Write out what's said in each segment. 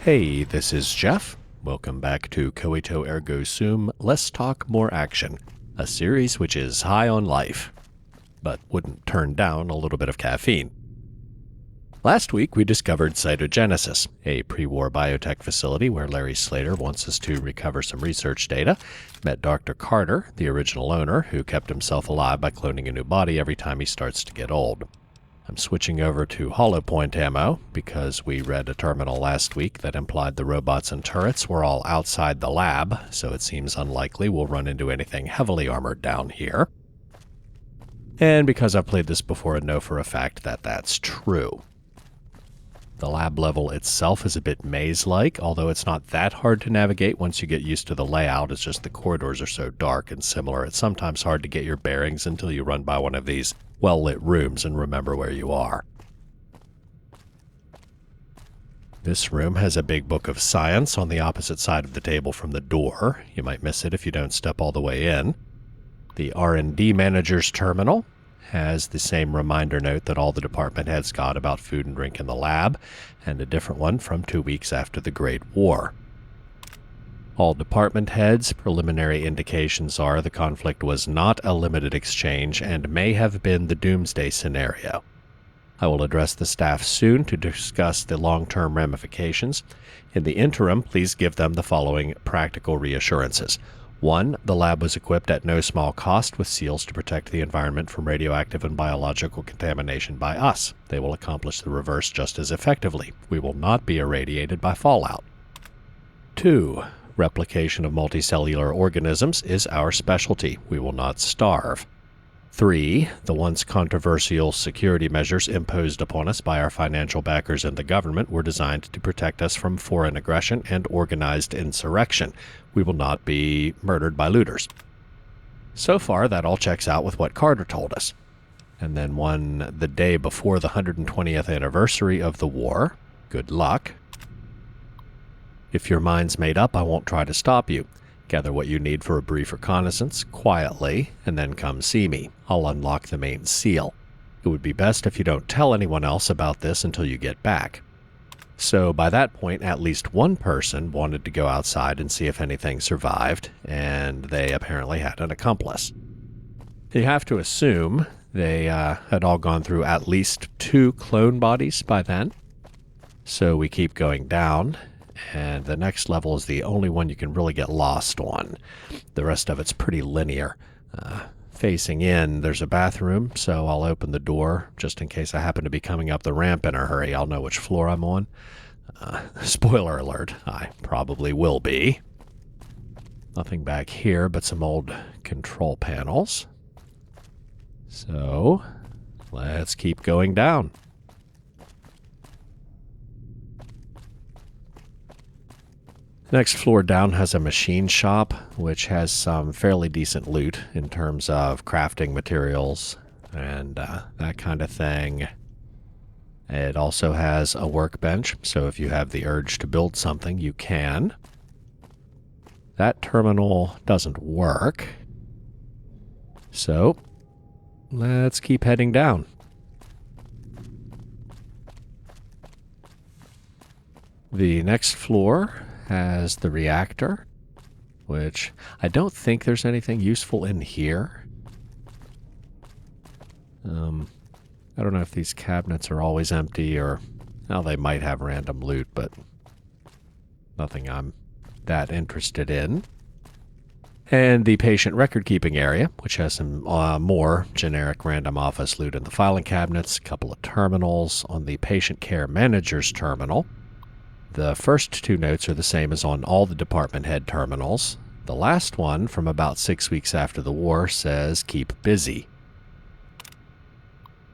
Hey, this is Jeff. Welcome back to Coito Ergo Sum, Let's Talk More Action, a series which is high on life, but wouldn't turn down a little bit of caffeine. Last week we discovered Cytogenesis, a pre-war biotech facility where Larry Slater wants us to recover some research data, met Dr. Carter, the original owner, who kept himself alive by cloning a new body every time he starts to get old. I'm switching over to hollow point ammo because we read a terminal last week that implied the robots and turrets were all outside the lab, so it seems unlikely we'll run into anything heavily armored down here. And because I've played this before, I know for a fact that that's true. The lab level itself is a bit maze-like, although it's not that hard to navigate once you get used to the layout. It's just the corridors are so dark and similar. It's sometimes hard to get your bearings until you run by one of these well-lit rooms and remember where you are. This room has a big book of science on the opposite side of the table from the door. You might miss it if you don't step all the way in. The R&D manager's terminal has the same reminder note that all the department heads got about food and drink in the lab, and a different one from 2 weeks after the Great War. All department heads' preliminary indications are the conflict was not a limited exchange and may have been the doomsday scenario. I will address the staff soon to discuss the long-term ramifications. In the interim, please give them the following practical reassurances. 1. The lab was equipped at no small cost with seals to protect the environment from radioactive and biological contamination by us. They will accomplish the reverse just as effectively. We will not be irradiated by fallout. 2. Replication of multicellular organisms is our specialty. We will not starve. 3. The once controversial security measures imposed upon us by our financial backers and the government were designed to protect us from foreign aggression and organized insurrection. We will not be murdered by looters. So far, that all checks out with what Carter told us. And then the day before the 120th anniversary of the war. Good luck. If your mind's made up, I won't try to stop you. Gather what you need for a brief reconnaissance, quietly, and then come see me. I'll unlock the main seal. It would be best if you don't tell anyone else about this until you get back. So by that point, at least one person wanted to go outside and see if anything survived, and they apparently had an accomplice. You have to assume they had all gone through at least 2 clone bodies by then. So we keep going down, and the next level is the only one you can really get lost on. The rest of it's pretty linear. Facing in, there's a bathroom, so I'll open the door just in case I happen to be coming up the ramp in a hurry. I'll know which floor I'm on. Spoiler alert, I probably will be. Nothing back here but some old control panels. So, let's keep going down. Next floor down has a machine shop, which has some fairly decent loot in terms of crafting materials and that kind of thing. It also has a workbench, so if you have the urge to build something, you can. That terminal doesn't work. So, let's keep heading down. The next floor has the reactor, which I don't think there's anything useful in here. I don't know if these cabinets are always empty or, well, they might have random loot, but nothing I'm that interested in. And the patient record-keeping area, which has some more generic random office loot in the filing cabinets, a couple of terminals on the patient care manager's terminal. The first 2 notes are the same as on all the department head terminals. The last one, from about 6 weeks after the war, says, "Keep busy."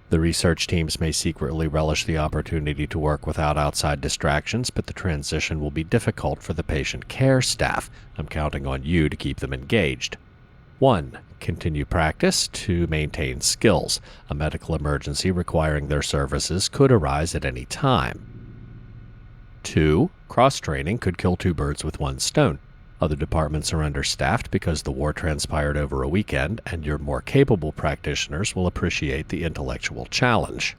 The research teams may secretly relish the opportunity to work without outside distractions, but the transition will be difficult for the patient care staff. I'm counting on you to keep them engaged. 1. Continue practice to maintain skills. A medical emergency requiring their services could arise at any time. 2. Cross-training could kill 2 birds with 1 stone. Other departments are understaffed because the war transpired over a weekend, and your more capable practitioners will appreciate the intellectual challenge.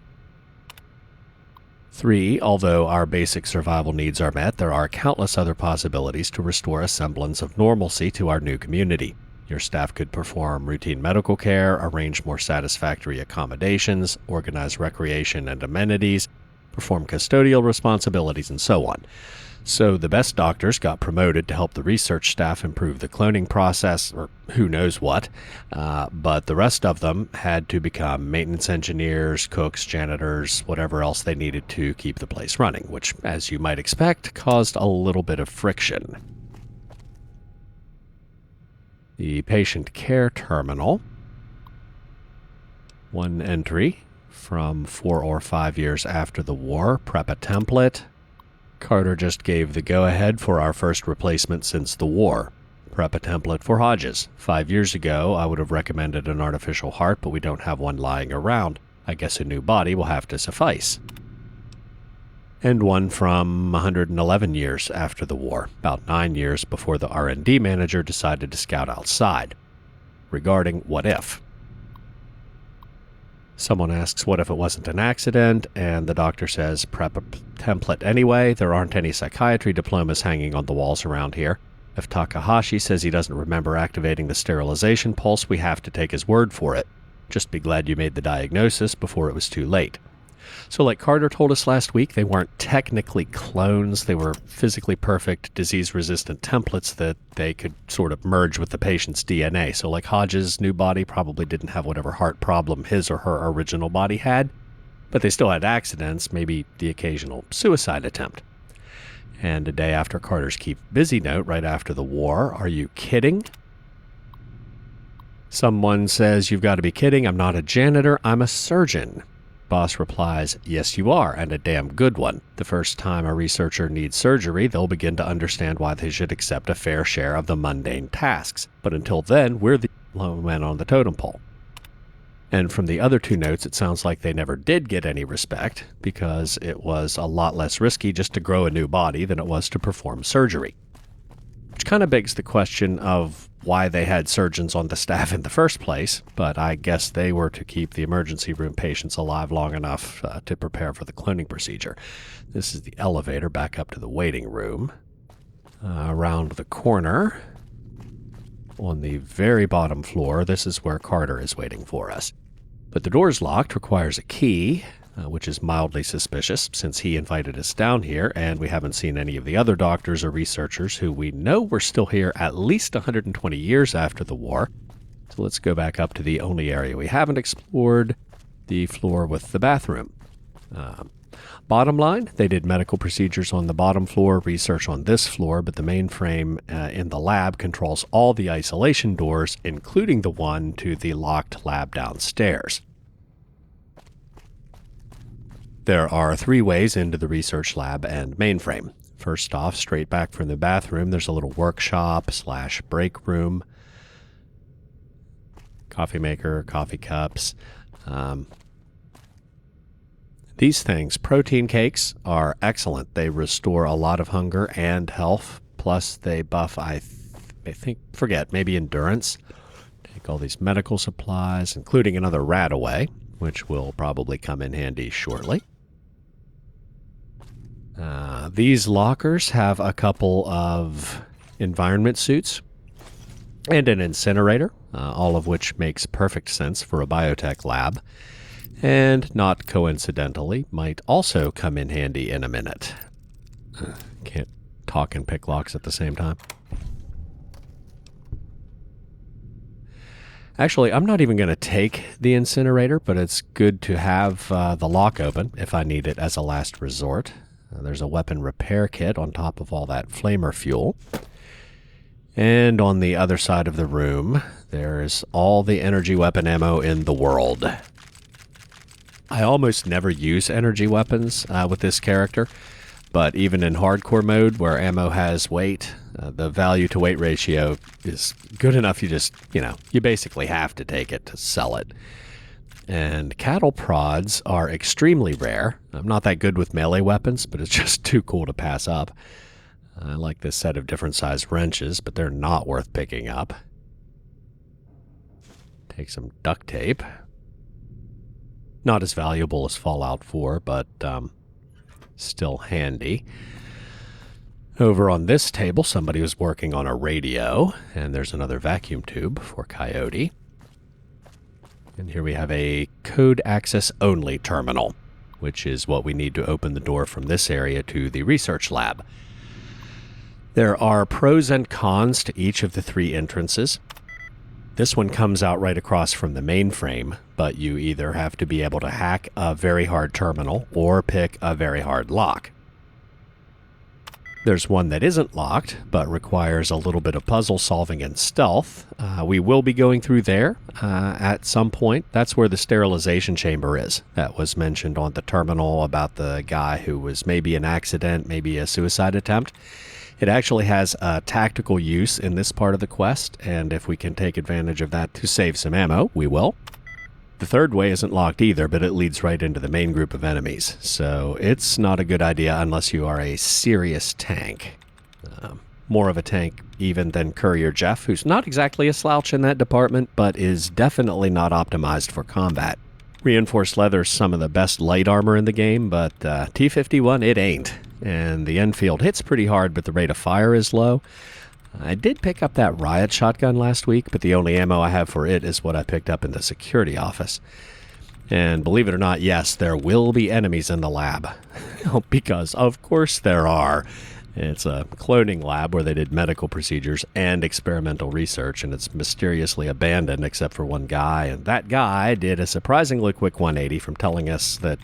3. Although our basic survival needs are met, there are countless other possibilities to restore a semblance of normalcy to our new community. Your staff could perform routine medical care, arrange more satisfactory accommodations, organize recreation and amenities, perform custodial responsibilities, and so on. So the best doctors got promoted to help the research staff improve the cloning process, or who knows what, but the rest of them had to become maintenance engineers, cooks, janitors, whatever else they needed to keep the place running, which, as you might expect, caused a little bit of friction. The patient care terminal. One entry from 4 or 5 years after the war. Prep a template. Carter just gave the go-ahead for our first replacement since the war. Prep a template for Hodges. 5 years ago, I would have recommended an artificial heart, but we don't have one lying around. I guess a new body will have to suffice. And one from 111 years after the war, about 9 years before the R&D manager decided to scout outside. Regarding what if. Someone asks what if it wasn't an accident, and the doctor says prep a template anyway. There aren't any psychiatry diplomas hanging on the walls around here. If Takahashi says he doesn't remember activating the sterilization pulse, we have to take his word for it. Just be glad you made the diagnosis before it was too late. So like Carter told us last week, they weren't technically clones. They were physically perfect, disease-resistant templates that they could sort of merge with the patient's DNA. So like Hodges' new body probably didn't have whatever heart problem his or her original body had, but they still had accidents, maybe the occasional suicide attempt. And a day after Carter's keep busy note, right after the war, are you kidding? Someone says, you've got to be kidding, I'm not a janitor, I'm a surgeon. Boss replies, yes you are, and a damn good one. The first time a researcher needs surgery, they'll begin to understand why they should accept a fair share of the mundane tasks. But until then, we're the low men on the totem pole. And from the other two notes, it sounds like they never did get any respect, because it was a lot less risky just to grow a new body than it was to perform surgery. Which kind of begs the question of why they had surgeons on the staff in the first place, but I guess they were to keep the emergency room patients alive long enough to prepare for the cloning procedure. This is the elevator back up to the waiting room. Around the corner, on the very bottom floor, this is where Carter is waiting for us. But the door's locked, requires a key, which is mildly suspicious since he invited us down here, and we haven't seen any of the other doctors or researchers who we know were still here at least 120 years after the war. So let's go back up to the only area we haven't explored, the floor with the bathroom. Bottom line, they did medical procedures on the bottom floor, research on this floor, but the mainframe in the lab controls all the isolation doors, including the one to the locked lab downstairs. There are 3 ways into the research lab and mainframe. First off, straight back from the bathroom, there's a little workshop / break room. Coffee maker, coffee cups. These things, protein cakes, are excellent. They restore a lot of hunger and health. Plus, they buff, maybe endurance. Take all these medical supplies, including another rat away, which will probably come in handy shortly. These lockers have a couple of environment suits and an incinerator, all of which makes perfect sense for a biotech lab, and not coincidentally might also come in handy in a minute. Can't talk and pick locks at the same time. Actually, I'm not even going to take the incinerator, but it's good to have the lock open if I need it as a last resort. There's a weapon repair kit on top of all that flamer fuel. And on the other side of the room, there's all the energy weapon ammo in the world. I almost never use energy weapons with this character, but even in hardcore mode where ammo has weight, the value to weight ratio is good enough you basically have to take it to sell it. And cattle prods are extremely rare. I'm not that good with melee weapons, but it's just too cool to pass up. I like this set of different size wrenches, but they're not worth picking up. Take some duct tape. Not as valuable as Fallout 4, but still handy. Over on this table, somebody was working on a radio, and there's another vacuum tube for Coyote. And here we have a code access only terminal, which is what we need to open the door from this area to the research lab. There are pros and cons to each of the 3 entrances. This one comes out right across from the mainframe, but you either have to be able to hack a very hard terminal or pick a very hard lock. There's one that isn't locked, but requires a little bit of puzzle solving and stealth. We will be going through there at some point. That's where the sterilization chamber is. That was mentioned on the terminal about the guy who was maybe an accident, maybe a suicide attempt. It actually has a tactical use in this part of the quest, and if we can take advantage of that to save some ammo, we will. The third way isn't locked either, but it leads right into the main group of enemies, so it's not a good idea unless you are a serious tank. More of a tank even than Courier Jeff, who's not exactly a slouch in that department, but is definitely not optimized for combat. Reinforced leather's some of the best light armor in the game, but T-51, it ain't. And the Enfield hits pretty hard, but the rate of fire is low. I did pick up that riot shotgun last week, but the only ammo I have for it is what I picked up in the security office. And believe it or not, yes, there will be enemies in the lab. Because of course there are. It's a cloning lab where they did medical procedures and experimental research, and it's mysteriously abandoned except for one guy. And that guy did a surprisingly quick 180 from telling us that,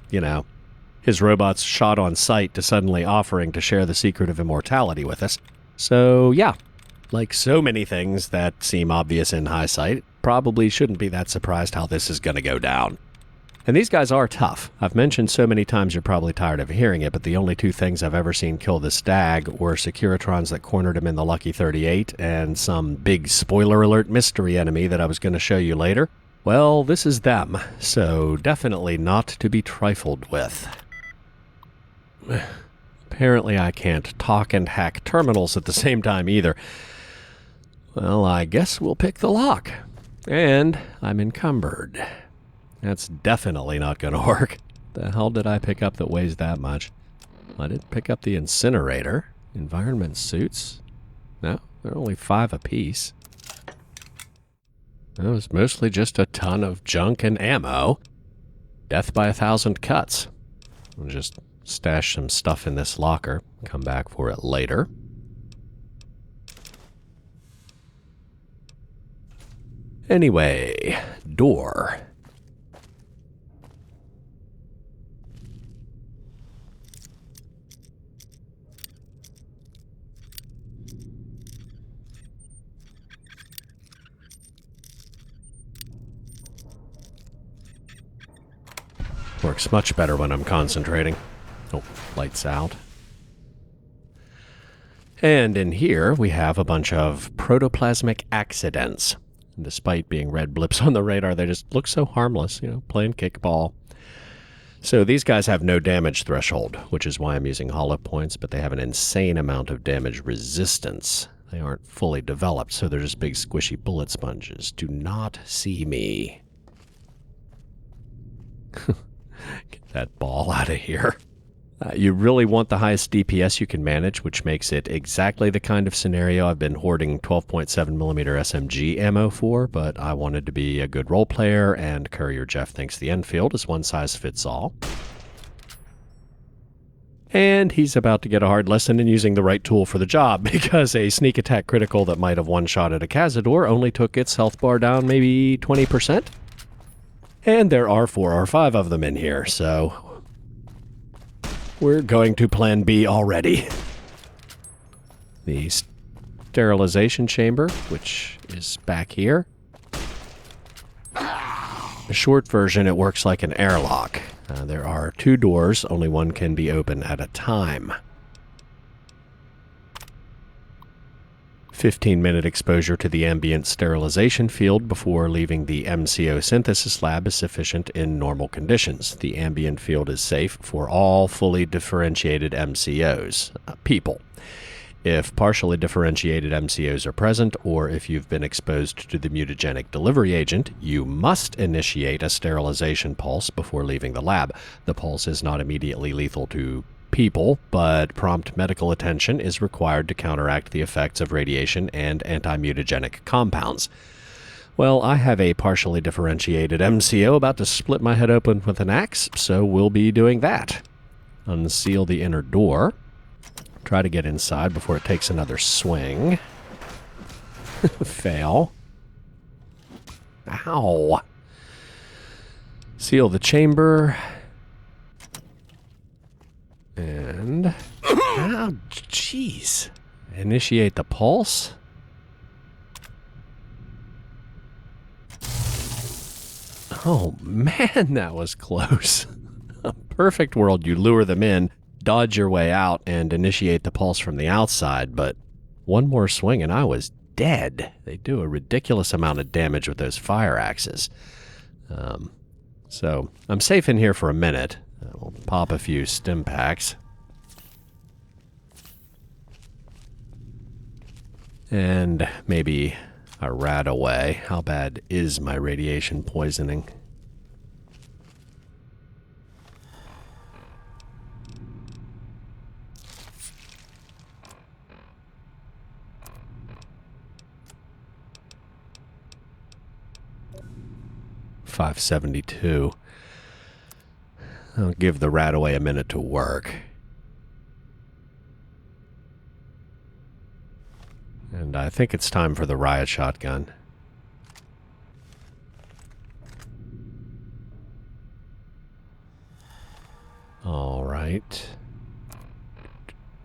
his robots shot on sight to suddenly offering to share the secret of immortality with us. So, yeah. Like so many things that seem obvious in hindsight, probably shouldn't be that surprised how this is going to go down. And these guys are tough. I've mentioned so many times you're probably tired of hearing it, but the only 2 things I've ever seen kill the stag were Securitrons that cornered him in the Lucky 38 and some big spoiler alert mystery enemy that I was going to show you later. Well, this is them, so definitely not to be trifled with. Apparently I can't talk and hack terminals at the same time either. Well, I guess we'll pick the lock. And I'm encumbered. That's definitely not going to work. The hell did I pick up that weighs that much? I didn't pick up the incinerator. Environment suits? No, they're only 5 apiece. It was mostly just a ton of junk and ammo. Death by 1,000 cuts. I'll just stash some stuff in this locker. Come back for it later. Anyway, door. Works much better when I'm concentrating. Oh, lights out. And in here, we have a bunch of protoplasmic accidents. And despite being red blips on the radar, they just look so harmless, playing kickball. So these guys have no damage threshold, which is why I'm using hollow points, but they have an insane amount of damage resistance. They aren't fully developed, so they're just big squishy bullet sponges. Do not see me. Get that ball out of here. You really want the highest DPS you can manage, which makes it exactly the kind of scenario I've been hoarding 12.7mm SMG ammo for, but I wanted to be a good role player, and Courier Jeff thinks the Enfield is one size fits all. And he's about to get a hard lesson in using the right tool for the job, because a sneak attack critical that might have one-shotted a Cazador only took its health bar down maybe 20%. And there are 4 or 5 of them in here, so we're going to plan B already. The sterilization chamber, which is back here. The short version, it works like an airlock. There are 2 doors, only one can be open at a time. 15-minute exposure to the ambient sterilization field before leaving the MCO synthesis lab is sufficient in normal conditions. The ambient field is safe for all fully differentiated MCOs, people. If partially differentiated MCOs are present, or if you've been exposed to the mutagenic delivery agent, you must initiate a sterilization pulse before leaving the lab. The pulse is not immediately lethal to people, but prompt medical attention is required to counteract the effects of radiation and anti-mutagenic compounds. Well, I have a partially differentiated MCO about to split my head open with an axe, so we'll be doing that. Unseal the inner door. Try to get inside before it takes another swing. Fail. Ow. Seal the chamber. And... oh, jeez. Initiate the pulse. Oh, man, that was close. A perfect world, you lure them in, dodge your way out, and initiate the pulse from the outside, but one more swing and I was dead. They do a ridiculous amount of damage with those fire axes. So I'm safe in here for a minute. We'll pop a few stim packs. And maybe a rat away. How bad is my radiation poisoning? .572. I'll give the rat away a minute to work. And I think it's time for the riot shotgun. All right.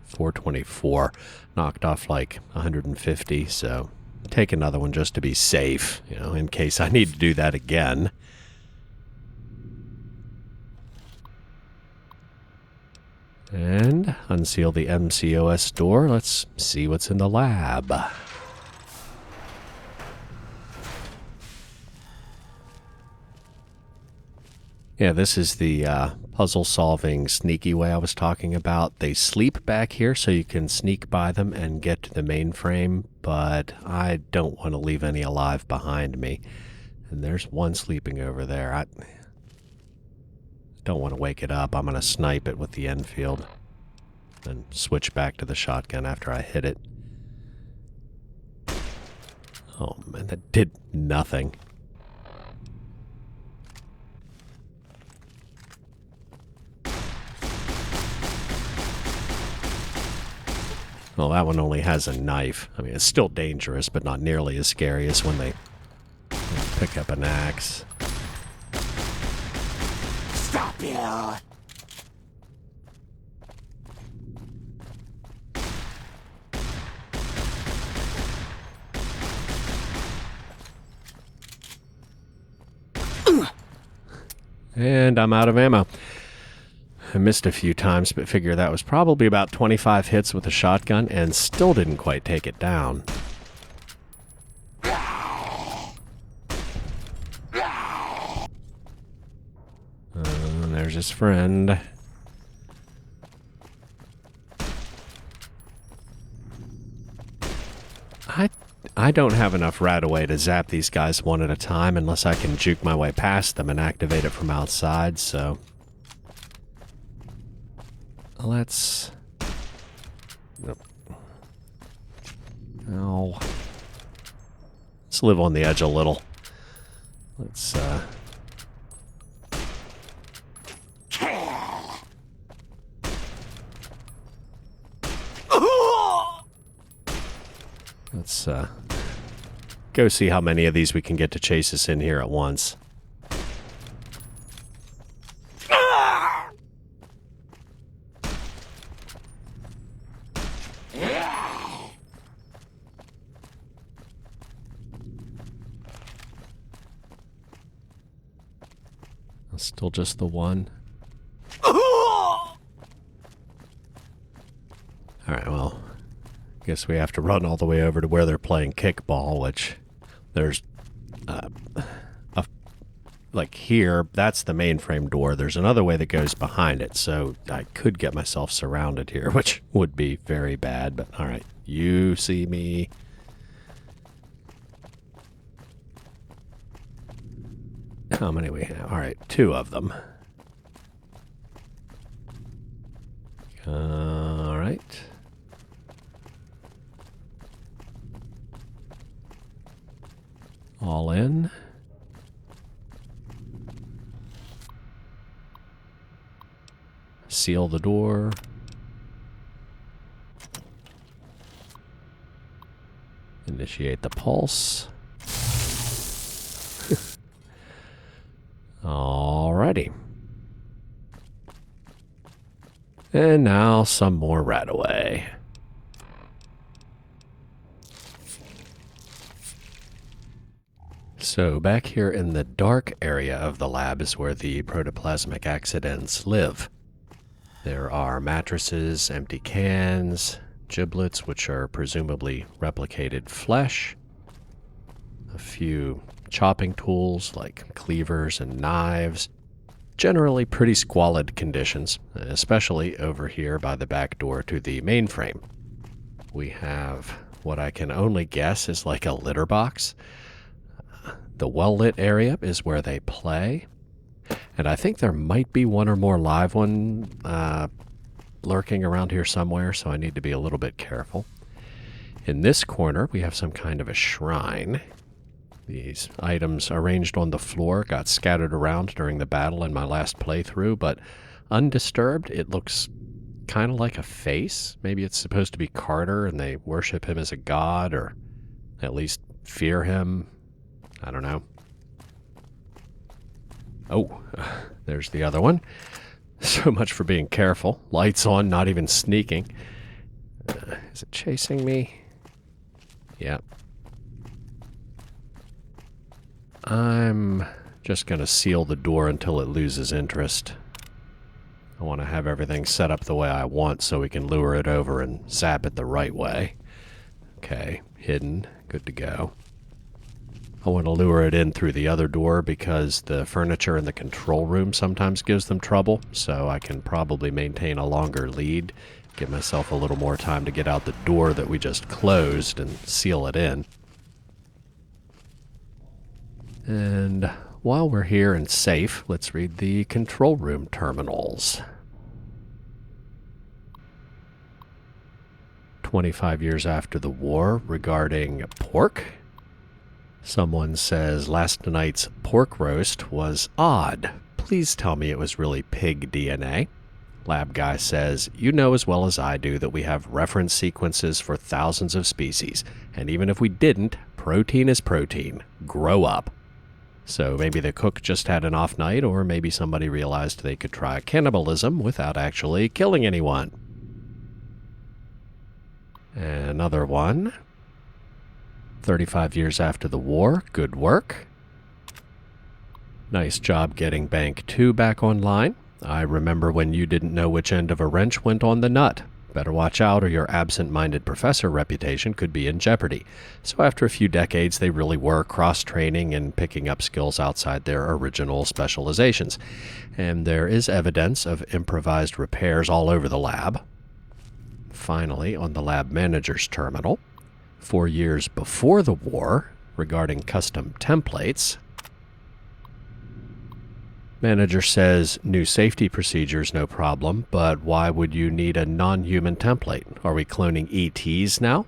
424. Knocked off like 150, so take another one just to be safe, you know, in case I need to do that again. And unseal the MCOS door. Let's see what's in the lab. Yeah, this is the puzzle-solving sneaky way I was talking about. They sleep back here so you can sneak by them and get to the mainframe, but I don't want to leave any alive behind me. And there's one sleeping over there. I don't want to wake it up. I'm going to snipe it with the Enfield and switch back to the shotgun after I hit it. Oh man, that did nothing. Well, that one only has a knife. I mean, it's still dangerous, but not nearly as scary as when they pick up an axe. Stop you! And I'm out of ammo. I missed a few times, but figure that was probably about 25 hits with a shotgun and still didn't quite take it down. There's his friend. I don't have enough right away to zap these guys one at a time unless I can juke my way past them and activate it from outside, so... let's... nope. Ow. Let's live on the edge a little. Let's, let's, go see how many of these we can get to chase us in here at once. Still just the one. Alright, well, guess we have to run all the way over to where they're playing kickball, which there's, like here, that's the mainframe door. There's another way that goes behind it, so I could get myself surrounded here, which would be very bad, but alright, you see me. How many we have? Alright, 2 of them. All right. All in. Seal the door. Initiate the pulse. Alrighty. And now some more right away. So back here in the dark area of the lab is where the protoplasmic accidents live. There are mattresses, empty cans, giblets, which are presumably replicated flesh, a few chopping tools like cleavers and knives, generally pretty squalid conditions, especially over here by the back door to the mainframe. We have what I can only guess is like a litter box. The well-lit area is where they play, and I think there might be one or more live one lurking around here somewhere, so I need to be a little bit careful. In this corner, we have some kind of a shrine. These items arranged on the floor got scattered around during the battle in my last playthrough, but undisturbed, it looks kind of like a face. Maybe it's supposed to be Carter, and they worship him as a god, or at least fear him. I don't know. Oh, there's the other one. So much for being careful. Lights on, not even sneaking. Is it chasing me? Yep. I'm just going to seal the door until it loses interest. I want to have everything set up the way I want so we can lure it over and zap it the right way. Okay, hidden. Good to go. I want to lure it in through the other door because the furniture in the control room sometimes gives them trouble, so I can probably maintain a longer lead, give myself a little more time to get out the door that we just closed and seal it in. And while we're here and safe, let's read the control room terminals. 25 years after the war, regarding pork. Someone says, last night's pork roast was odd. Please tell me it was really pig DNA. Lab guy says, you know as well as I do that we have reference sequences for thousands of species, and even if we didn't, protein is protein. Grow up. So maybe the cook just had an off night, or maybe somebody realized they could try cannibalism without actually killing anyone. Another one. 35 years after the war, good work. Nice job getting Bank 2 back online. I remember when you didn't know which end of a wrench went on the nut. Better watch out or your absent-minded professor reputation could be in jeopardy. So after a few decades, they really were cross-training and picking up skills outside their original specializations. And there is evidence of improvised repairs all over the lab. Finally, on the lab manager's terminal, 4 years before the war, regarding custom templates, manager says, new safety procedures, no problem, but why would you need a non-human template? Are we cloning ETs now?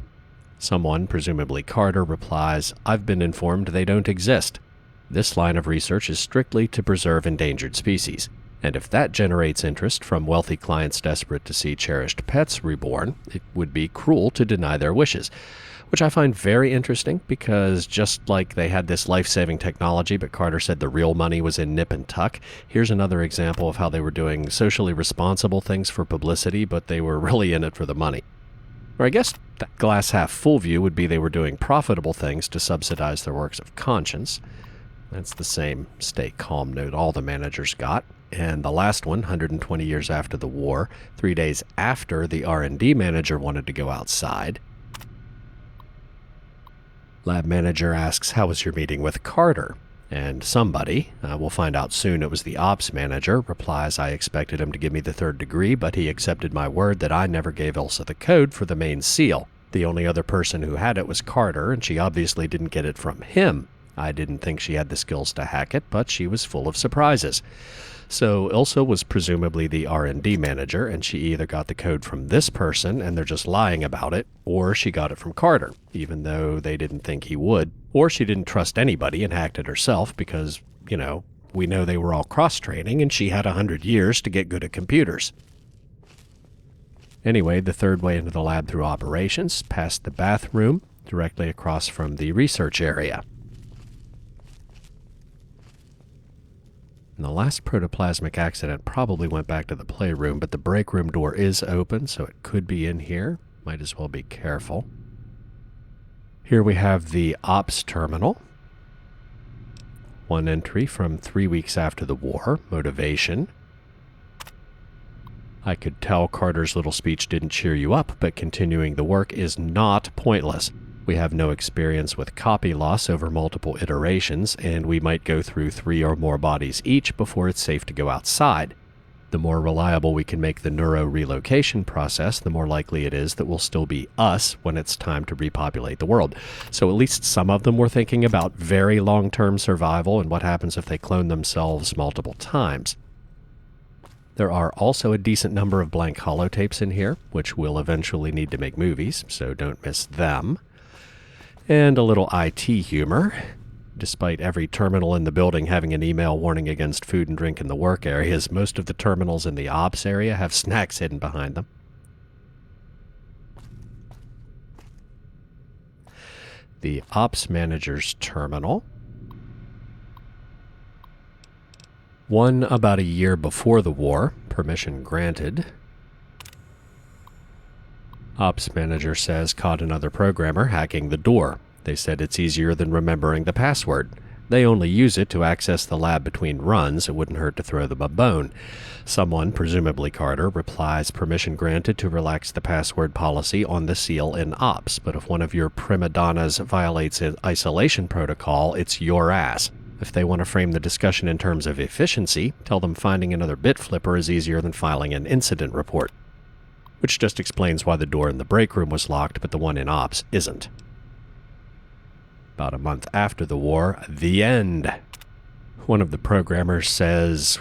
Someone, presumably Carter, replies, I've been informed they don't exist. This line of research is strictly to preserve endangered species, and if that generates interest from wealthy clients desperate to see cherished pets reborn, it would be cruel to deny their wishes. Which I find very interesting because just like they had this life-saving technology, but Carter said the real money was in nip and tuck, here's another example of how they were doing socially responsible things for publicity, but they were really in it for the money. Or I guess that glass half full view would be they were doing profitable things to subsidize their works of conscience. That's the same stay calm note all the managers got. And the last one, 120 years after the war, 3 days after the R&D manager wanted to go outside, lab manager asks, how was your meeting with Carter? And somebody, we'll find out soon it was the ops manager, replies, I expected him to give me the 3rd degree, but he accepted my word that I never gave Elsa the code for the main seal. The only other person who had it was Carter, and she obviously didn't get it from him. I didn't think she had the skills to hack it, but she was full of surprises. So Ilsa was presumably the R&D manager, and she either got the code from this person and they're just lying about it, or she got it from Carter, even though they didn't think he would, or she didn't trust anybody and hacked it herself because, we know they were all cross-training and she had 100 years to get good at computers. Anyway, the third way into the lab through operations, past the bathroom, directly across from the research area. And the last protoplasmic accident probably went back to the playroom, but the break room door is open, so it could be in here. Might as well be careful. Here we have the ops terminal. One entry from 3 weeks after the war, motivation. I could tell Carter's little speech didn't cheer you up, but continuing the work is not pointless. We have no experience with copy loss over multiple iterations, and we might go through 3 or more bodies each before it's safe to go outside. The more reliable we can make the neuro-relocation process, the more likely it is that we'll still be us when it's time to repopulate the world. So at least some of them were thinking about very long-term survival and what happens if they clone themselves multiple times. There are also a decent number of blank holotapes in here, which we'll eventually need to make movies, so don't miss them. And a little IT humor. Despite every terminal in the building having an email warning against food and drink in the work areas, most of the terminals in the ops area have snacks hidden behind them. The ops manager's terminal. One about a year before the war, permission granted. Ops manager says caught another programmer hacking the door. They said it's easier than remembering the password. They only use it to access the lab between runs. It wouldn't hurt to throw them a bone. Someone, presumably Carter, replies permission granted to relax the password policy on the seal in ops. But if one of your prima donnas violates an isolation protocol, it's your ass. If they want to frame the discussion in terms of efficiency, tell them finding another bit flipper is easier than filing an incident report. Which just explains why the door in the break room was locked, but the one in ops isn't. About a month after the war, the end. One of the programmers says,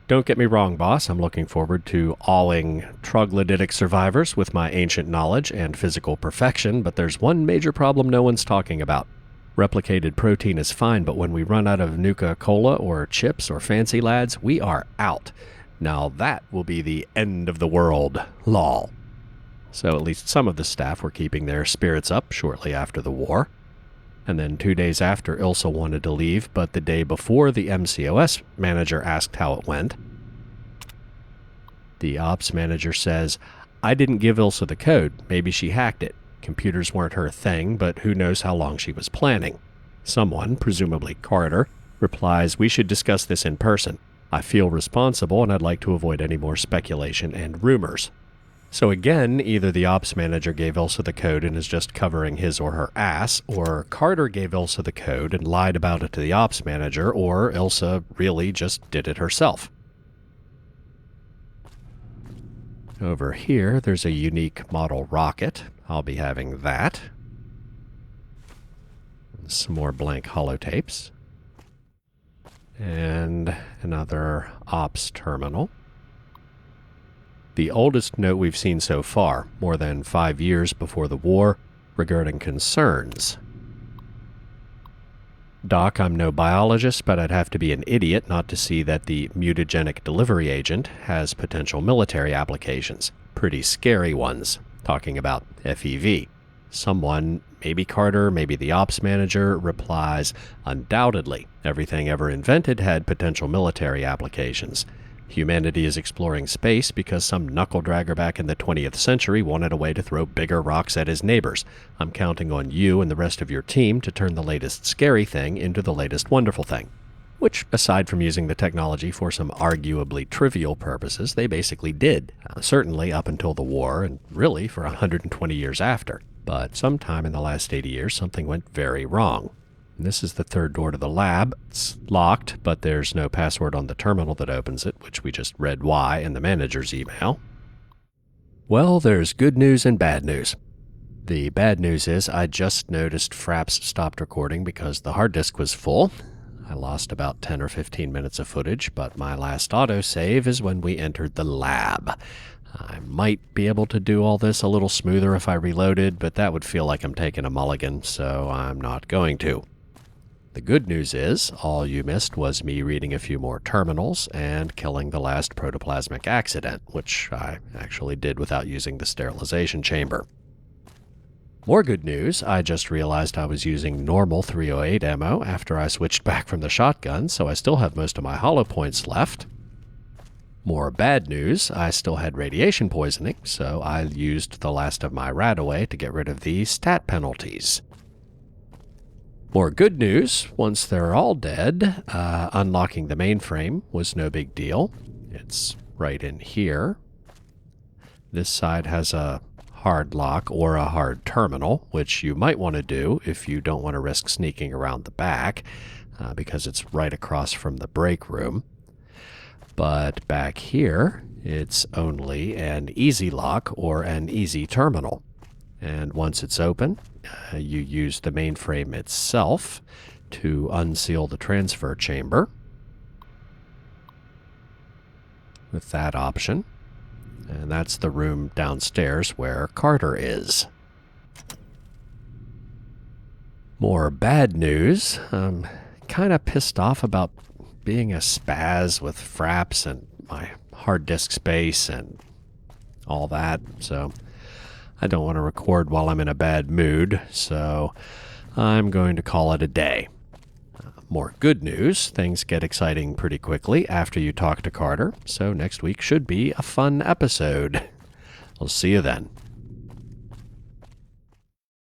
"Don't get me wrong, boss. I'm looking forward to awing troglodytic survivors with my ancient knowledge and physical perfection, but there's one major problem no one's talking about. Replicated protein is fine, but when we run out of Nuka-Cola or chips or fancy lads, we are out. Now that will be the end of the world. Lol." So at least some of the staff were keeping their spirits up shortly after the war. And then 2 days after, Ilsa wanted to leave, but the day before, the MCOS manager asked how it went. The ops manager says, "I didn't give Ilsa the code. Maybe she hacked it. Computers weren't her thing, but who knows how long she was planning." Someone, presumably Carter, replies, "We should discuss this in person. I feel responsible and I'd like to avoid any more speculation and rumors." So again, either the ops manager gave Ilsa the code and is just covering his or her ass, or Carter gave Ilsa the code and lied about it to the ops manager, or Ilsa really just did it herself. Over here, there's a unique model rocket. I'll be having that. Some more blank holotapes. And another ops terminal. The oldest note we've seen so far, more than 5 years before the war, regarding concerns. "Doc, I'm no biologist, but I'd have to be an idiot not to see that the mutagenic delivery agent has potential military applications. Pretty scary ones. Talking about FEV. Someone, maybe Carter, maybe the ops manager, replies, "Undoubtedly, everything ever invented had potential military applications. Humanity is exploring space because some knuckle-dragger back in the 20th century wanted a way to throw bigger rocks at his neighbors. I'm counting on you and the rest of your team to turn the latest scary thing into the latest wonderful thing." Which, aside from using the technology for some arguably trivial purposes, they basically did. Certainly up until the war, and really for 120 years after. But sometime in the last 80 years, something went very wrong. And this is the third door to the lab. It's locked, but there's no password on the terminal that opens it, which we just read why in the manager's email. Well, there's good news and bad news. The bad news is I just noticed Fraps stopped recording because the hard disk was full. I lost about 10 or 15 minutes of footage, but my last autosave is when we entered the lab. I might be able to do all this a little smoother if I reloaded, but that would feel like I'm taking a mulligan, so I'm not going to. The good news is, all you missed was me reading a few more terminals and killing the last protoplasmic accident, which I actually did without using the sterilization chamber. More good news, I just realized I was using normal 308 ammo after I switched back from the shotgun, so I still have most of my hollow points left. More bad news, I still had radiation poisoning, so I used the last of my RadAway to get rid of the stat penalties. More good news, once they're all dead, unlocking the mainframe was no big deal. It's right in here. This side has a hard lock or a hard terminal, which you might want to do if you don't want to risk sneaking around the back, because it's right across from the break room. But back here, it's only an easy lock or an easy terminal. And once it's open, you use the mainframe itself to unseal the transfer chamber. With that option. And that's the room downstairs where Carter is. More bad news. I'm kind of pissed off about being a spaz with Fraps and my hard disk space and all that. So I don't want to record while I'm in a bad mood. So I'm going to call it a day. More good news, things get exciting pretty quickly after you talk to Carter, so next week should be a fun episode. I'll see you then.